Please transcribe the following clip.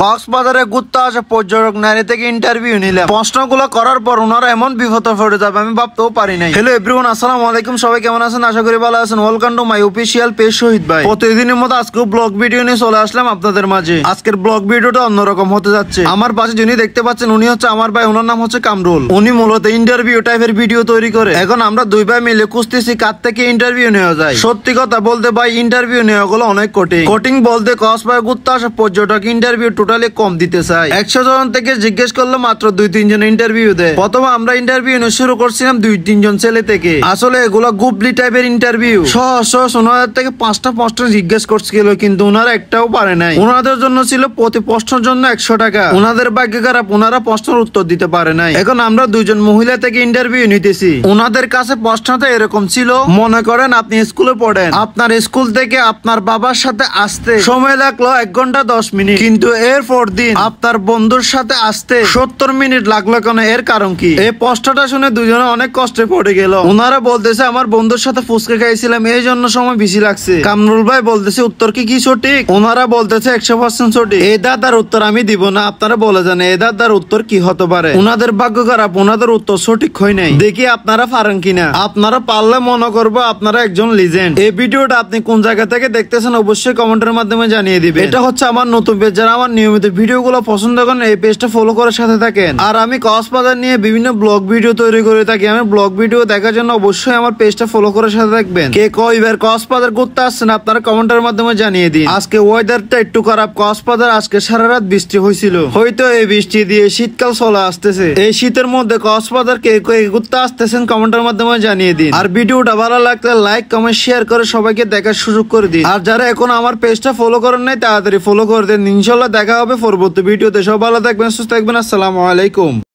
কক্সবাজারে ঘুরতে আসা পর্যটক নারী থেকে ইন্টারভিউ নিলাম। প্রশ্নগুলো করার পর ওনারা এমন বিপদে পড়ে যাবে আমি ভাবতেও পারি নাই। হ্যালো এভরিওয়ান, আসসালামু আলাইকুম। সবাই কেমন আছেন? আশা করি ভালো আছেন। Welcome to my official page Shahid ভাই। প্রতিদিনের মতো আজকেও ব্লগ ভিডিও নিয়ে চলে আসলাম আপনাদের মাঝে। আজকের ব্লগ ভিডিওটা অন্যরকম হতে যাচ্ছে। আমার পাশে যিনি দেখতে পাচ্ছেন উনি হচ্ছে আমার ভাই, ওনার নাম হচ্ছে কামরুল। উনি মূলত ইন্টারভিউ টাইপের ভিডিও তৈরি করে। এখন আমরা দুই ভাই মিলে খুঁজতেছি কার থেকে ইন্টারভিউ নেওয়া যায়। সত্যি কথা বলতে ভাই, ইন্টারভিউ নেওয়া গুলো অনেক কঠিন বলতে কক্সবাজার ঘুরতে আসা পর্যটক ইন্টারভিউ টোটালি কম দিতে চায়। 100 জন থেকে জিজ্ঞেস করলে মাত্র 2-3 জন ইন্টারভিউ দেয়। প্রথমে আমরা ইন্টারভিউ শুরু করছিলাম 2-3 জন ছেলে থেকে। আসলে এগুলো গুবলি টাইপের ইন্টারভিউ। সহজ ওনাদের থেকে 5টা প্রশ্ন জিজ্ঞেস করছিল, কিন্তু ওনারা একটাও পারে নাই। ওনাদের জন্য ছিল প্রতি প্রশ্নের জন্য 100 টাকা। ওনাদের ভাগ্য খারাপ, ওনারা প্রশ্নের উত্তর দিতে পারে নাই। এখন আমরা 2 জন মহিলা থেকে ইন্টারভিউ নিতেছি। ওনাদের কাছে প্রশ্নটা এরকম ছিল, মনে করেন আপনি স্কুলে পড়েন, আপনার স্কুল থেকে আপনার বাবার সাথে আসতে সময় লাগলো 1 ঘন্টা 10 মিনিট, কিন্তু এরপর দিন আপনার বন্ধুর সাথে আসতে 70 মিনিট লাগলো কেন? এর কারণ কি? এই প্রশ্নটা শুনে দুজনে অনেক কষ্টে পড়ে গেল। ওনারা বলতেছে আমার বন্ধুর সাথে ফুচকা খাইছিলাম, এই জন্য সময় বেশি লাগছে। কামরুল ভাই বলতেছে উত্তর কি সঠিক? ওনারা বলতেছে 100% সঠিক। এই দাদার উত্তর আমি দিব না, আপনারা বলে যান এই দাদার উত্তর কি হতে পারে। ওনাদের ভাগ্য খারাপ, ওনাদের উত্তর সঠিক হয় নাই। দেখি আপনারা পারেন কিনা। আপনারা পারলে মনে করবো আপনারা একজন লিজেন্ড। এই ভিডিওটা আপনি কোন জায়গা থেকে দেখতেছেন অবশ্যই কমেন্টের মাধ্যমে জানিয়ে দিবেন। এটা হচ্ছে আমার নতুন পেজ। যারা আমার নিয়মিত ভিডিওগুলো পছন্দ করেন এই পেজটা ফলো করার সাথে থাকেন। আর আমি কক্সবাজার নিয়ে বিভিন্ন ব্লগ ভিডিও তৈরি করে থাকি। আমি ব্লগ ভিডিও দেখার জন্য অবশ্যই আমার পেজটা ফলো করার সাথে থাকবেন। কে কয়বার কক্সবাজার ঘুরতে আসছেন আপনারা কমেন্টের মাধ্যমে জানিয়ে দিন। আজকে ওয়েদারটা একটু খারাপ। কক্সবাজার আজকে সারা রাত বৃষ্টি হয়েছিল। হয়তো এই বৃষ্টি দিয়ে শীতকাল চলে আসতেছে। এই শীতের মধ্যে কক্সবাজার কে ঘুরতে আসতেছেন কমেন্টের মাধ্যমে জানিয়ে দিন। আর ভিডিওটা ভালো লাগলে লাইক কমেন্ট শেয়ার করে সবাইকে দেখার সুযোগ করে দিন। আর যারা এখন আমার পেজটা ফলো করেন নাই তাড়াতাড়ি ফলো করে দেন। ইনশাল্লাহ দেখা হবে পরবর্তী ভিডিওতে। সব ভালো থাকবেন, সুস্থ থাকবেন। আসসালামু আলাইকুম।